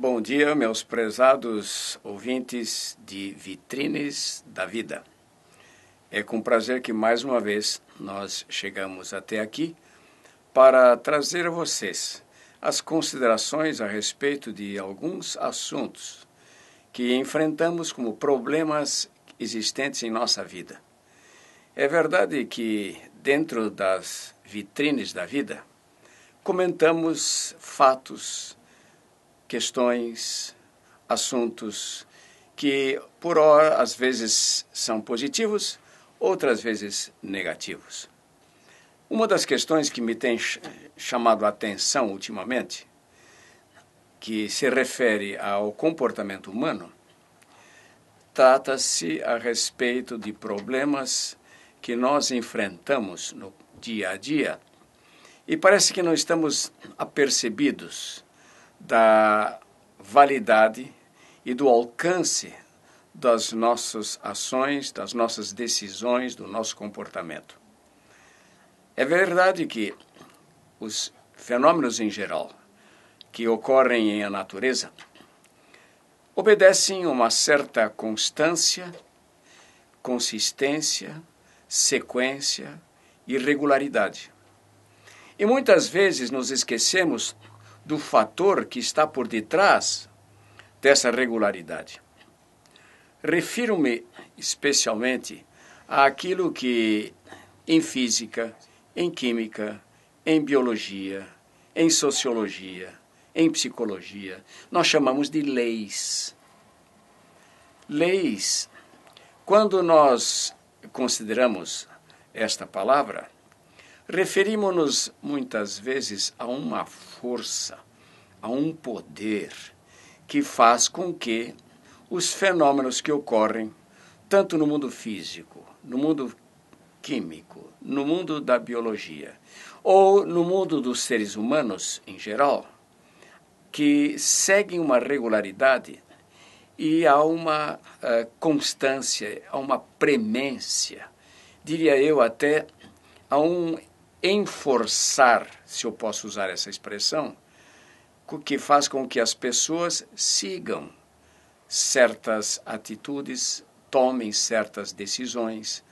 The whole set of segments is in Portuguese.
Bom dia, meus prezados ouvintes de Vitrines da Vida. É com prazer que mais uma vez nós chegamos até aqui para trazer a vocês as considerações a respeito de alguns assuntos que enfrentamos como problemas existentes em nossa vida. É verdade que dentro das vitrines da vida comentamos fatos, questões, assuntos que, por hora, às vezes são positivos, outras vezes negativos. Uma das questões que me tem chamado a atenção ultimamente, que se refere ao comportamento humano, trata-se a respeito de problemas que nós enfrentamos no dia a dia e parece que não estamos apercebidos da validade e do alcance das nossas ações, das nossas decisões, do nosso comportamento. É verdade que os fenômenos em geral que ocorrem em a natureza obedecem a uma certa constância, consistência, sequência e regularidade. E muitas vezes nos esquecemos do fator que está por detrás dessa regularidade. Refiro-me especialmente àquilo que em física, em química, em biologia, em sociologia, em psicologia, nós chamamos de leis. Leis, quando nós consideramos esta palavra, referimos-nos muitas vezes a uma força, a um poder que faz com que os fenômenos que ocorrem, tanto no mundo físico, no mundo químico, no mundo da biologia, ou no mundo dos seres humanos em geral, que seguem uma regularidade e há uma constância, há uma premência, diria eu até, há um enforçar, se eu posso usar essa expressão, que faz com que as pessoas sigam certas atitudes, tomem certas decisões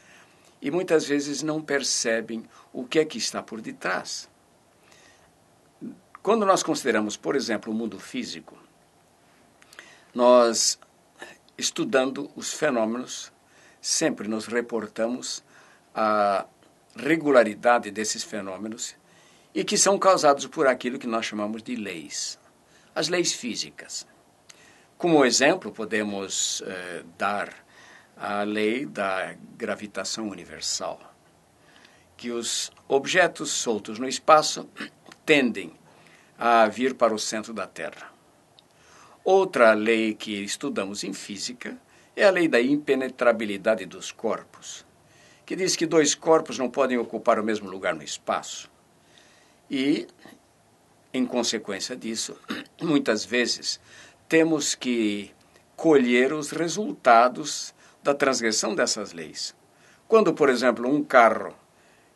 e muitas vezes não percebem o que é que está por detrás. Quando nós consideramos, por exemplo, o mundo físico, nós, estudando os fenômenos, sempre nos reportamos a regularidade desses fenômenos e que são causados por aquilo que nós chamamos de leis, as leis físicas. Como exemplo, podemos dar a lei da gravitação universal, que os objetos soltos no espaço tendem a vir para o centro da Terra. Outra lei que estudamos em física é a lei da impenetrabilidade dos corpos, que diz que dois corpos não podem ocupar o mesmo lugar no espaço. E, em consequência disso, muitas vezes temos que colher os resultados da transgressão dessas leis. Quando, por exemplo, um carro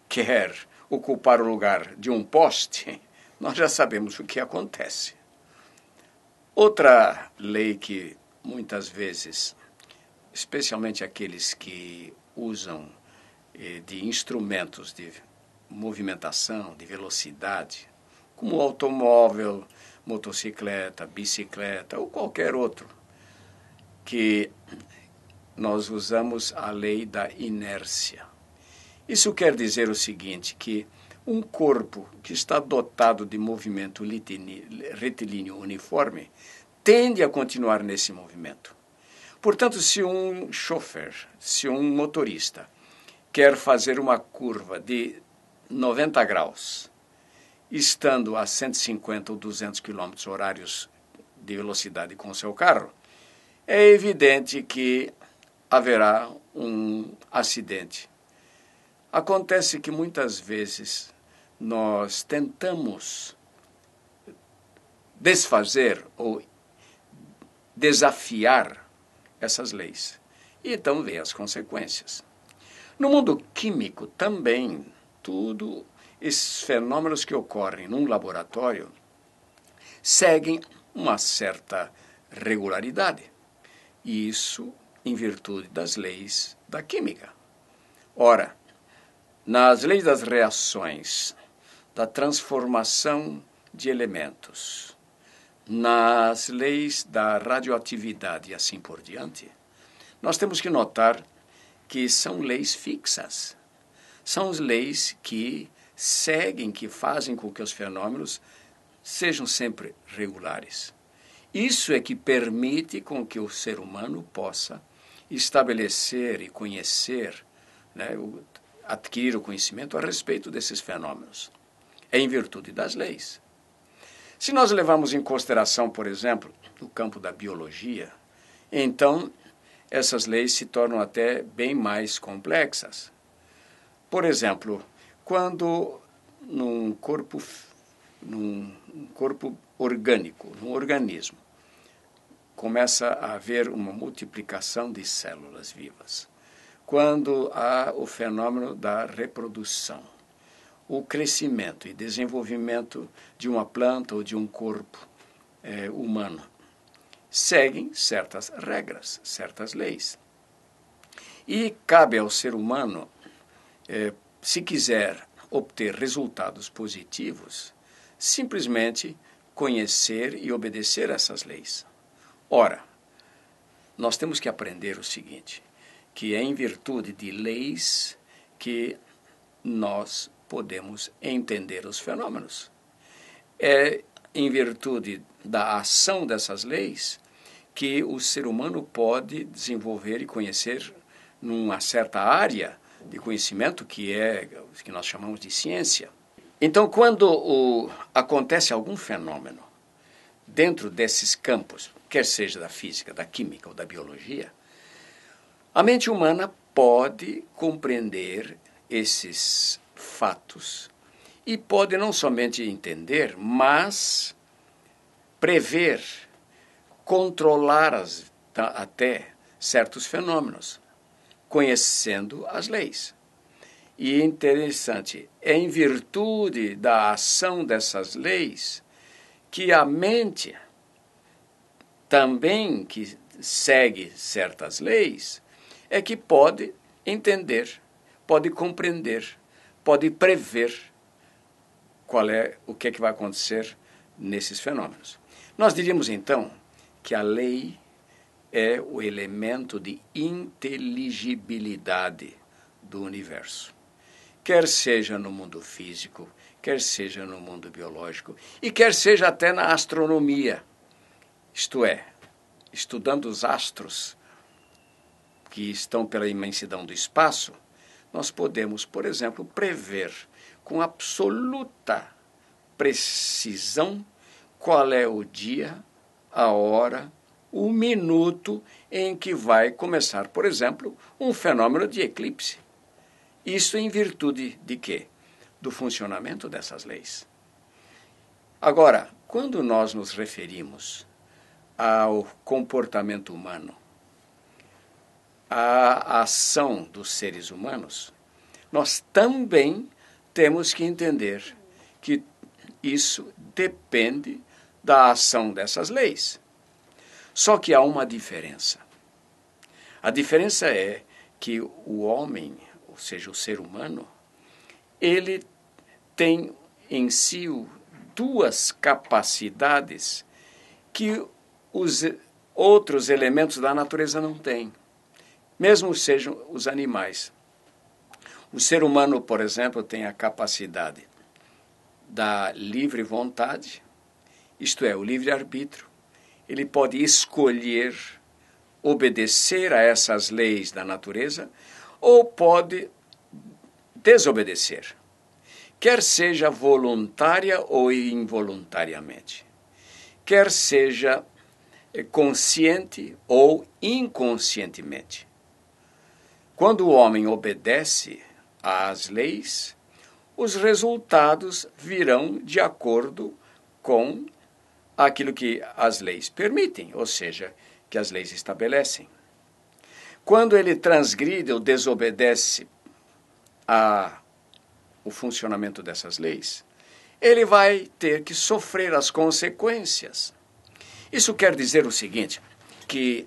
quer ocupar o lugar de um poste, nós já sabemos o que acontece. Outra lei que muitas vezes, especialmente aqueles que usam de instrumentos de movimentação, de velocidade, como automóvel, motocicleta, bicicleta ou qualquer outro, que nós usamos a lei da inércia. Isso quer dizer o seguinte, que um corpo que está dotado de movimento retilíneo uniforme tende a continuar nesse movimento. Portanto, se um chofer, se um motorista quer fazer uma curva de 90 graus, estando a 150 ou 200 km horários de velocidade com o seu carro, é evidente que haverá um acidente. Acontece que muitas vezes nós tentamos desfazer ou desafiar essas leis. E então vem as consequências. No mundo químico também, tudo esses fenômenos que ocorrem num laboratório seguem uma certa regularidade. Isso em virtude das leis da química. Ora, nas leis das reações, da transformação de elementos, nas leis da radioatividade e assim por diante, nós temos que notar que são leis fixas. São leis que seguem, que fazem com que os fenômenos sejam sempre regulares. Isso é que permite com que o ser humano possa estabelecer e conhecer, né, adquirir o conhecimento a respeito desses fenômenos. É em virtude das leis. Se nós levamos em consideração, por exemplo, o campo da biologia, então essas leis se tornam até bem mais complexas. Por exemplo, quando num corpo orgânico, num organismo, começa a haver uma multiplicação de células vivas. Quando há o fenômeno da reprodução, o crescimento e desenvolvimento de uma planta ou de um corpo humano, seguem certas regras, certas leis. E cabe ao ser humano, se quiser obter resultados positivos, simplesmente conhecer e obedecer essas leis. Ora, nós temos que aprender o seguinte, que é em virtude de leis que nós podemos entender os fenômenos. É em virtude da ação dessas leis que o ser humano pode desenvolver e conhecer numa certa área de conhecimento que nós chamamos de ciência. Então, quando acontece algum fenômeno dentro desses campos, quer seja da física, da química ou da biologia, a mente humana pode compreender esses fatos e pode não somente entender, mas prever, controlar até certos fenômenos, conhecendo as leis. E interessante, é em virtude da ação dessas leis que a mente, também que segue certas leis, é que pode entender, pode compreender, pode prever o que é que vai acontecer nesses fenômenos. Nós diríamos então que a lei é o elemento de inteligibilidade do universo. Quer seja no mundo físico, quer seja no mundo biológico e quer seja até na astronomia. Isto é, estudando os astros que estão pela imensidão do espaço, nós podemos, por exemplo, prever com absoluta precisão qual é o dia, a hora, o minuto em que vai começar, por exemplo, um fenômeno de eclipse. Isso em virtude de quê? Do funcionamento dessas leis. Agora, quando nós nos referimos ao comportamento humano, à ação dos seres humanos, nós também temos que entender que isso depende da ação dessas leis. Só que há uma diferença. A diferença é que o homem, ou seja, o ser humano, ele tem em si duas capacidades que os outros elementos da natureza não têm, mesmo sejam os animais. O ser humano, por exemplo, tem a capacidade da livre vontade, isto é, o livre-arbítrio. Ele pode escolher obedecer a essas leis da natureza ou pode desobedecer, quer seja voluntária ou involuntariamente, quer seja consciente ou inconscientemente. Quando o homem obedece às leis, os resultados virão de acordo com aquilo que as leis permitem, ou seja, que as leis estabelecem. Quando ele transgride ou desobedece o funcionamento dessas leis, ele vai ter que sofrer as consequências. Isso quer dizer o seguinte, que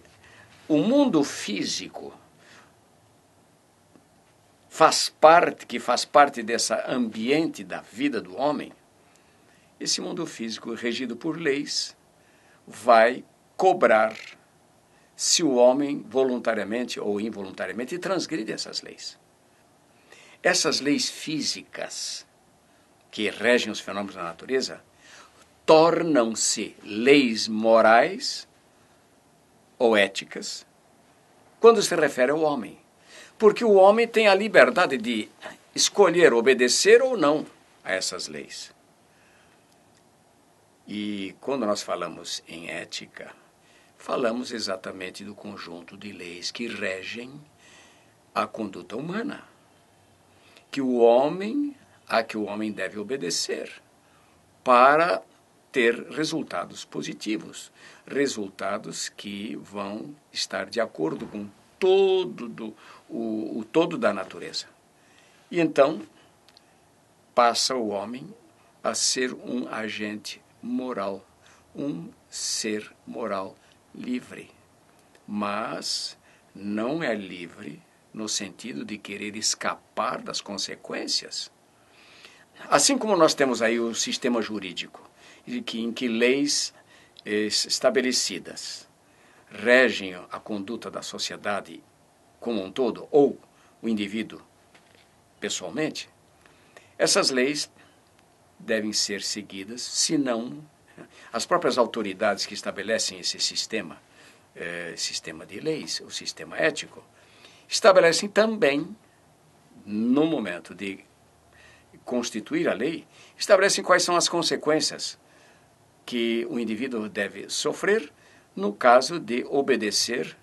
o mundo físico que faz parte desse ambiente da vida do homem. Esse mundo físico, regido por leis, vai cobrar se o homem voluntariamente ou involuntariamente transgride essas leis. Essas leis físicas que regem os fenômenos da natureza tornam-se leis morais ou éticas quando se refere ao homem. Porque o homem tem a liberdade de escolher obedecer ou não a essas leis. E quando nós falamos em ética, falamos exatamente do conjunto de leis que regem a conduta humana, a que o homem deve obedecer para ter resultados positivos, resultados que vão estar de acordo com o todo da natureza. E então passa o homem a ser um agente moral, um ser moral livre. Mas não é livre no sentido de querer escapar das consequências. Assim como nós temos aí o sistema jurídico, em que leis estabelecidas regem a conduta da sociedade como um todo, ou o indivíduo pessoalmente, essas leis devem ser seguidas, senão as próprias autoridades que estabelecem esse sistema de leis, o sistema ético, estabelecem também, no momento de constituir a lei, estabelecem quais são as consequências que o indivíduo deve sofrer no caso de obedecer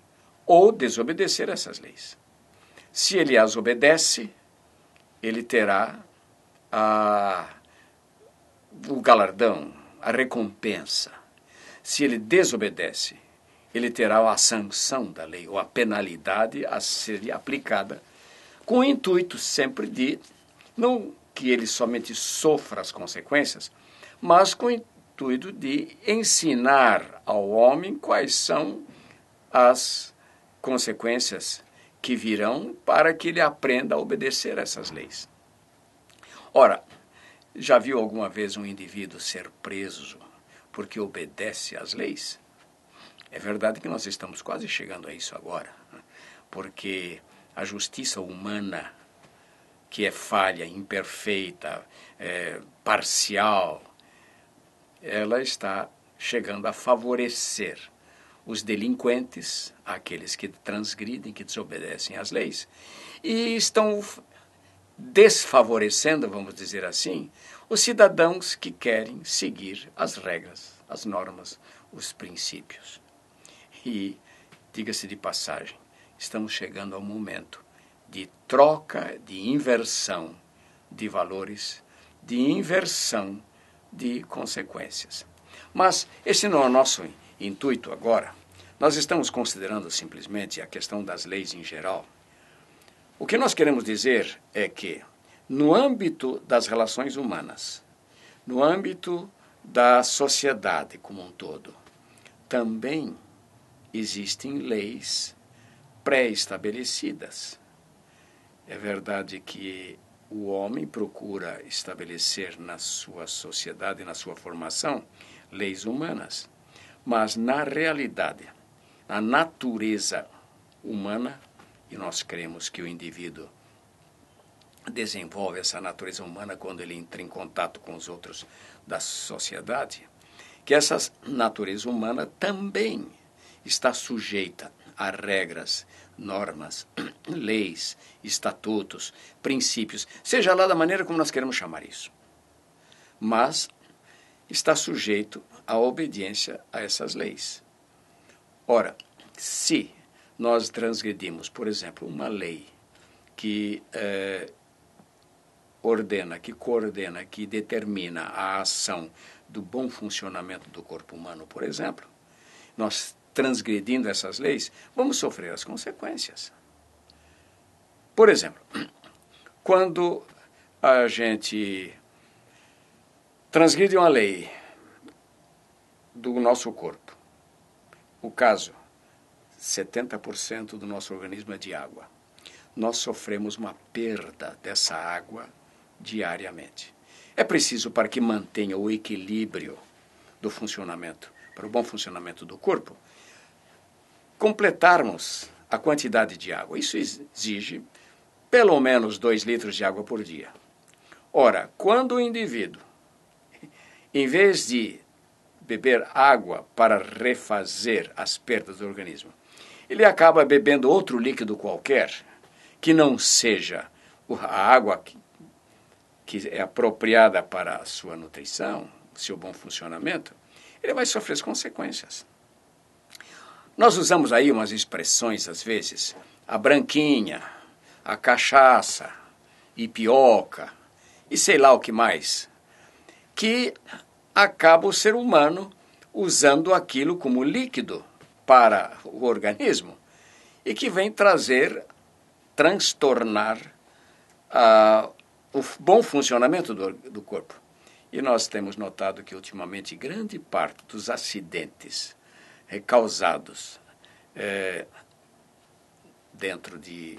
ou desobedecer essas leis. Se ele as obedece, ele terá o galardão, a recompensa. Se ele desobedece, ele terá a sanção da lei, ou a penalidade a ser aplicada, com o intuito sempre de, não que ele somente sofra as consequências, mas com o intuito de ensinar ao homem quais são as consequências que virão para que ele aprenda a obedecer a essas leis. Ora, já viu alguma vez um indivíduo ser preso porque obedece às leis? É verdade que nós estamos quase chegando a isso agora, porque a justiça humana, que é falha, imperfeita, parcial, ela está chegando a favorecer os delinquentes, aqueles que transgridem, que desobedecem às leis, e estão desfavorecendo, vamos dizer assim, os cidadãos que querem seguir as regras, as normas, os princípios. E, diga-se de passagem, estamos chegando ao momento de troca, de inversão de valores, de inversão de consequências. Mas esse não é o nosso intuito agora. Nós estamos considerando simplesmente a questão das leis em geral. O que nós queremos dizer é que, no âmbito das relações humanas, no âmbito da sociedade como um todo, também existem leis pré-estabelecidas. É verdade que o homem procura estabelecer na sua sociedade, na sua formação, leis humanas, mas na realidade, a natureza humana, e nós cremos que o indivíduo desenvolve essa natureza humana quando ele entra em contato com os outros da sociedade, que essa natureza humana também está sujeita a regras, normas, leis, estatutos, princípios, seja lá da maneira como nós queremos chamar isso. Mas está sujeito à obediência a essas leis. Ora, se nós transgredimos, por exemplo, uma lei que ordena, que coordena, que determina a ação do bom funcionamento do corpo humano, por exemplo, nós transgredindo essas leis, vamos sofrer as consequências. Por exemplo, quando a gente transgride uma lei do nosso corpo, o caso, 70% do nosso organismo é de água. Nós sofremos uma perda dessa água diariamente. É preciso, para que mantenha o equilíbrio do funcionamento, para o bom funcionamento do corpo, completarmos a quantidade de água. Isso exige pelo menos 2 litros de água por dia. Ora, quando o indivíduo, em vez de beber água para refazer as perdas do organismo, ele acaba bebendo outro líquido qualquer, que não seja a água que é apropriada para a sua nutrição, seu bom funcionamento, ele vai sofrer as consequências. Nós usamos aí umas expressões, às vezes, a branquinha, a cachaça, ipioca, e sei lá o que mais, que acaba o ser humano usando aquilo como líquido para o organismo e que vem transtornar o bom funcionamento do corpo. E nós temos notado que, ultimamente, grande parte dos acidentes causados dentro de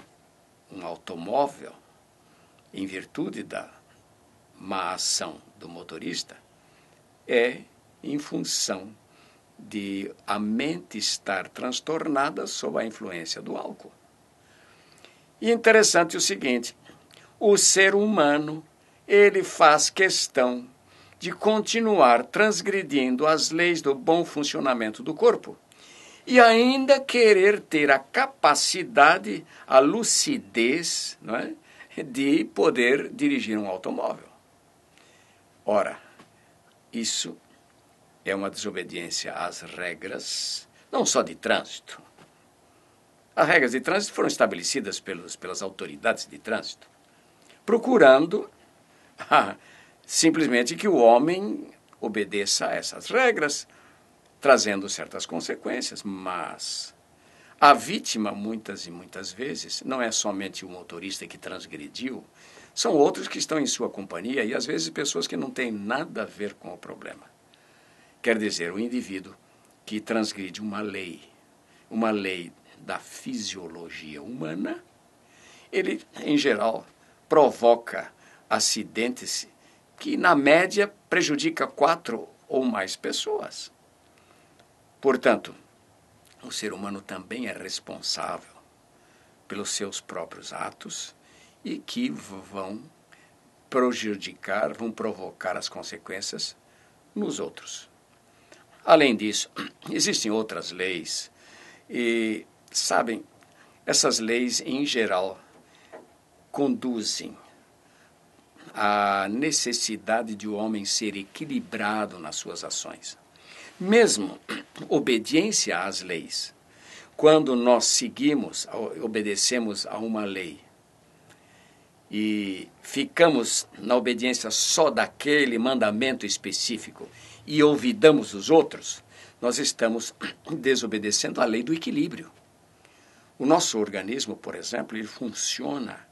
um automóvel, em virtude da má ação do motorista, é em função de a mente estar transtornada sob a influência do álcool. E interessante o seguinte, o ser humano, ele faz questão de continuar transgredindo as leis do bom funcionamento do corpo e ainda querer ter a capacidade, a lucidez, não é, de poder dirigir um automóvel. Ora, isso é uma desobediência às regras, não só de trânsito. As regras de trânsito foram estabelecidas pelas autoridades de trânsito, procurando simplesmente que o homem obedeça a essas regras, trazendo certas consequências, mas a vítima, muitas e muitas vezes, não é somente o motorista que transgrediu, são outros que estão em sua companhia e, às vezes, pessoas que não têm nada a ver com o problema. Quer dizer, o indivíduo que transgride uma lei da fisiologia humana, ele, em geral, provoca acidentes que, na média, prejudica 4 ou mais pessoas. Portanto, o ser humano também é responsável pelos seus próprios atos e que vão prejudicar, vão provocar as consequências nos outros. Além disso, existem outras leis e, sabem, essas leis, em geral, conduzem à necessidade de o homem ser equilibrado nas suas ações. Mesmo obediência às leis, quando nós obedecemos a uma lei e ficamos na obediência só daquele mandamento específico e olvidamos os outros, nós estamos desobedecendo a lei do equilíbrio. O nosso organismo, por exemplo, ele funciona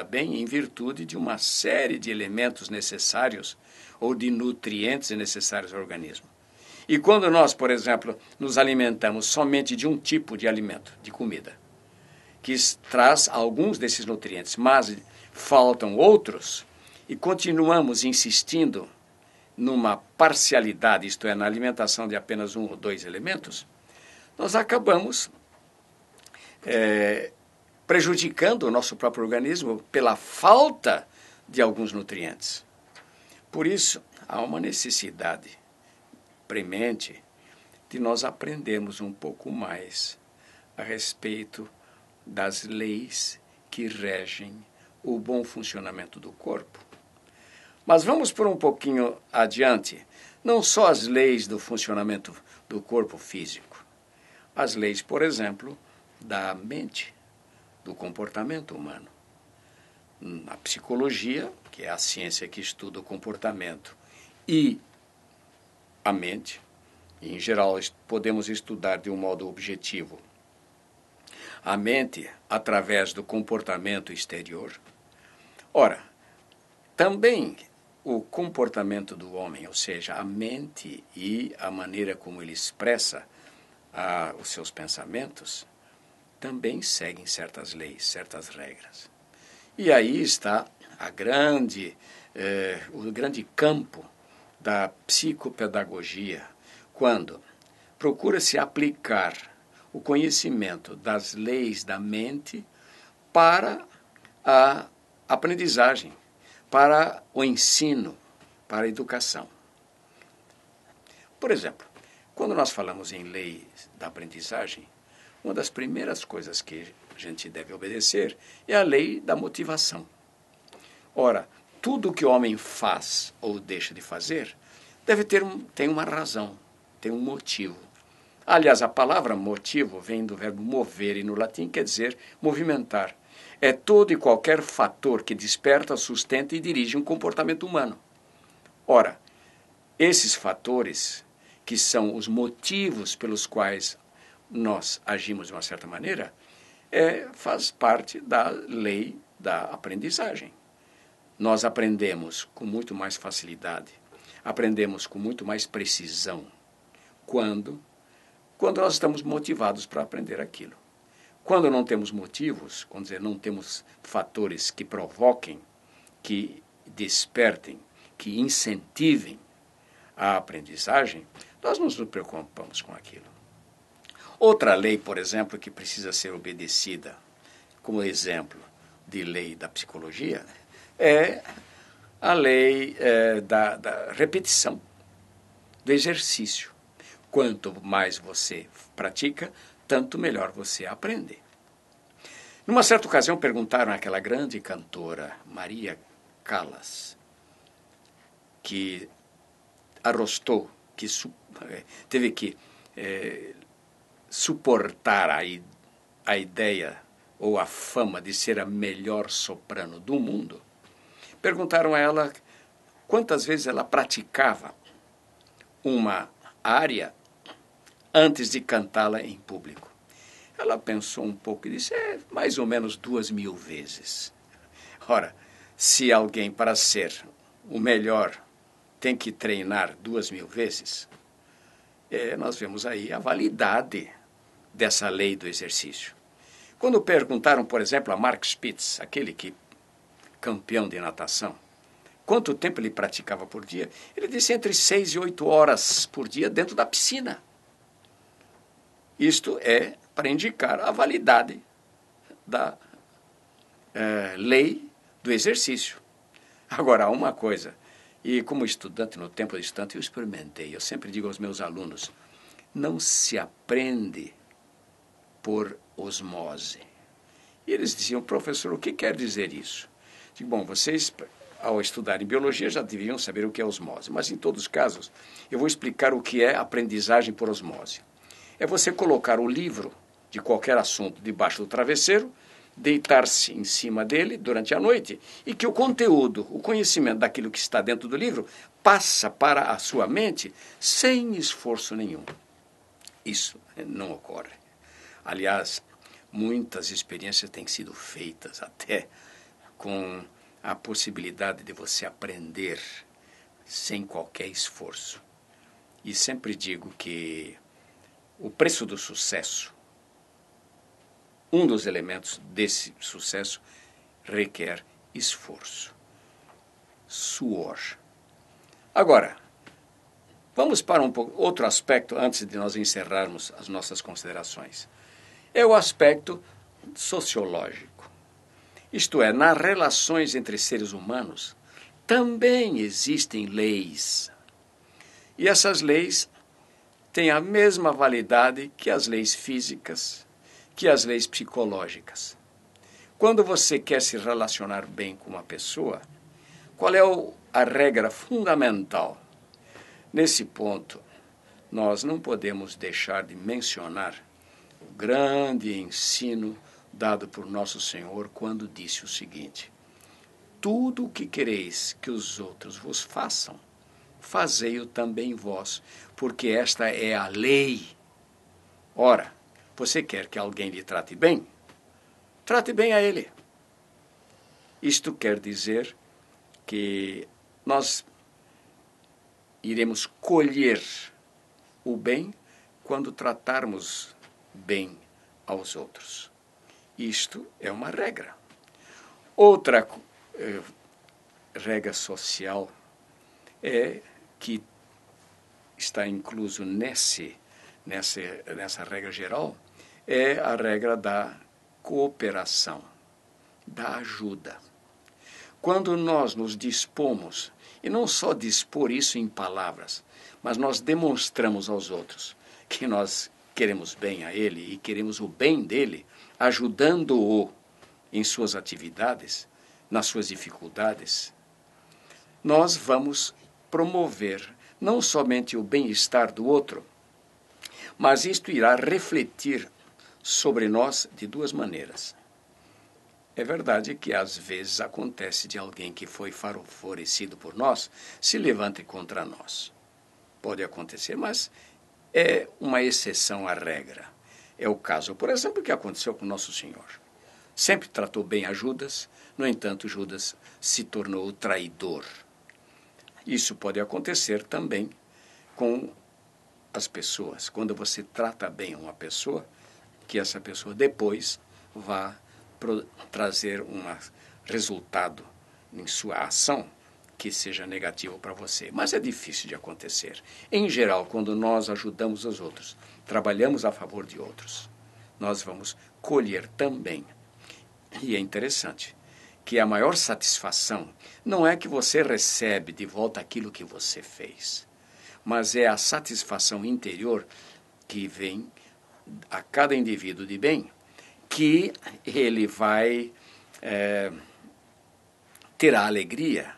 bem em virtude de uma série de elementos necessários ou de nutrientes necessários ao organismo. E quando nós, por exemplo, nos alimentamos somente de um tipo de alimento, de comida, que traz alguns desses nutrientes, mas faltam outros, e continuamos insistindo numa parcialidade, isto é, na alimentação de apenas 1 ou 2 elementos, nós acabamos prejudicando o nosso próprio organismo pela falta de alguns nutrientes. Por isso, há uma necessidade premente de nós aprendermos um pouco mais a respeito das leis que regem o bom funcionamento do corpo. Mas vamos por um pouquinho adiante, não só as leis do funcionamento do corpo físico, as leis, por exemplo, da mente, do comportamento humano. A psicologia, que é a ciência que estuda o comportamento e a mente, em geral podemos estudar de um modo objetivo a mente através do comportamento exterior. Ora, também o comportamento do homem, ou seja, a mente e a maneira como ele expressa os seus pensamentos, também seguem certas leis, certas regras. E aí está o grande campo da psicopedagogia, quando procura-se aplicar o conhecimento das leis da mente para a aprendizagem, para o ensino, para a educação. Por exemplo, quando nós falamos em lei da aprendizagem, uma das primeiras coisas que a gente deve obedecer é a lei da motivação. Ora, tudo o que o homem faz ou deixa de fazer tem uma razão, tem um motivo. Aliás, a palavra motivo vem do verbo mover e no latim quer dizer movimentar. É todo e qualquer fator que desperta, sustenta e dirige um comportamento humano. Ora, esses fatores, que são os motivos pelos quais nós agimos de uma certa maneira, faz parte da lei da aprendizagem. Nós aprendemos com muito mais facilidade, aprendemos com muito mais precisão quando nós estamos motivados para aprender aquilo. Quando não temos motivos, vamos dizer, não temos fatores que provoquem, que despertem, que incentivem a aprendizagem, nós não nos preocupamos com aquilo. Outra lei, por exemplo, que precisa ser obedecida, como exemplo de lei da psicologia, é a lei da repetição, do exercício. Quanto mais você pratica, tanto melhor você aprende. Numa certa ocasião, perguntaram àquela grande cantora, Maria Callas, que arrostou, que teve que suportar a ideia ou a fama de ser a melhor soprano do mundo. Perguntaram a ela quantas vezes ela praticava uma área antes de cantá-la em público. Ela pensou um pouco e disse, mais ou menos 2.000 vezes. Ora, se alguém para ser o melhor tem que treinar 2.000 vezes, nós vemos aí a validade dessa lei do exercício. Quando perguntaram, por exemplo, a Mark Spitz, aquele campeão de natação, quanto tempo ele praticava por dia, ele disse entre 6 e 8 horas por dia dentro da piscina. Isto é para indicar a validade da lei do exercício. Agora, há uma coisa, e como estudante, no tempo de estudante, eu experimentei, eu sempre digo aos meus alunos, não se aprende por osmose. E eles diziam, professor, o que quer dizer isso? Digo, bom, vocês, ao estudarem biologia, já deviam saber o que é osmose, mas em todos os casos, eu vou explicar o que é aprendizagem por osmose. É você colocar o livro de qualquer assunto debaixo do travesseiro, deitar-se em cima dele durante a noite e que o conteúdo, o conhecimento daquilo que está dentro do livro passa para a sua mente sem esforço nenhum. Isso não ocorre. Aliás, muitas experiências têm sido feitas até com a possibilidade de você aprender sem qualquer esforço. E sempre digo que o preço do sucesso, um dos elementos desse sucesso, requer esforço, suor. Agora, vamos para outro aspecto antes de nós encerrarmos as nossas considerações. É o aspecto sociológico. Isto é, nas relações entre seres humanos também existem leis. E essas leis têm a mesma validade que as leis físicas, que as leis psicológicas. Quando você quer se relacionar bem com uma pessoa, qual é a regra fundamental? Nesse ponto, nós não podemos deixar de mencionar o grande ensino dado por Nosso Senhor quando disse o seguinte: tudo o que quereis que os outros vos façam, fazei-o também vós, porque esta é a lei. Ora, você quer que alguém lhe trate bem? Trate bem a ele. Isto quer dizer que nós iremos colher o bem quando tratarmos bem aos outros. Isto é uma regra. Outra regra social é que está incluso nessa regra geral, é a regra da cooperação, da ajuda. Quando nós nos dispomos, e não só dispor isso em palavras, mas nós demonstramos aos outros que nós queremos bem a ele e queremos o bem dele, ajudando-o em suas atividades, nas suas dificuldades, nós vamos promover não somente o bem-estar do outro, mas isto irá refletir sobre nós de duas maneiras. É verdade que às vezes acontece de alguém que foi favorecido por nós se levante contra nós. Pode acontecer, mas é uma exceção à regra. É o caso, por exemplo, que aconteceu com Nosso Senhor. Sempre tratou bem a Judas, no entanto, Judas se tornou o traidor. Isso pode acontecer também com as pessoas. Quando você trata bem uma pessoa, que essa pessoa depois vá trazer um resultado em sua ação que seja negativo para você. Mas é difícil de acontecer. Em geral, quando nós ajudamos os outros, trabalhamos a favor de outros, nós vamos colher também. E é interessante que a maior satisfação não é que você recebe de volta aquilo que você fez, mas é a satisfação interior que vem a cada indivíduo de bem, que ele vai ter a alegria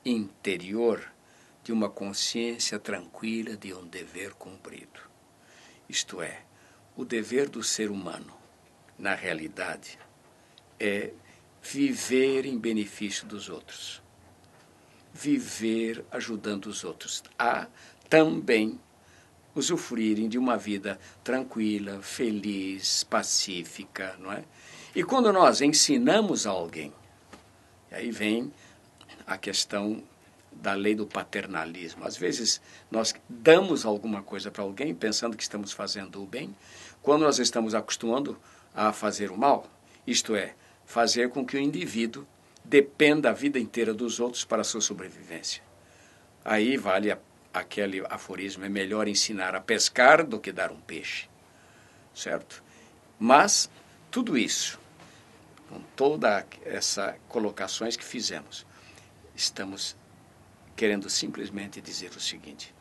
interior de uma consciência tranquila de um dever cumprido. Isto é, o dever do ser humano, na realidade, é viver em benefício dos outros. Viver ajudando os outros a também usufruírem de uma vida tranquila, feliz, pacífica, não é? E quando nós ensinamos a alguém, aí vem a questão da lei do paternalismo. Às vezes nós damos alguma coisa para alguém pensando que estamos fazendo o bem, quando nós estamos acostumando a fazer o mal, isto é, fazer com que o indivíduo dependa a vida inteira dos outros para a sua sobrevivência. Aí vale aquele aforismo, é melhor ensinar a pescar do que dar um peixe, certo? Mas tudo isso, com todas essas colocações que fizemos, estamos querendo simplesmente dizer o seguinte: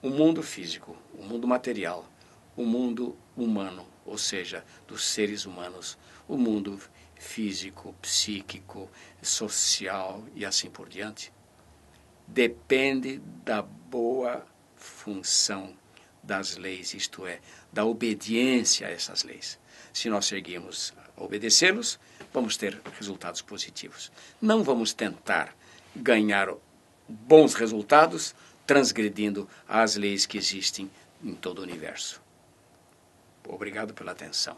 o mundo físico, o mundo material, o mundo humano, ou seja, dos seres humanos, o mundo físico, psíquico, social e assim por diante, depende da boa função das leis, isto é, da obediência a essas leis. Se nós seguirmos a obedecê-los, vamos ter resultados positivos. Não vamos tentar ganhar bons resultados transgredindo as leis que existem em todo o universo. Obrigado pela atenção.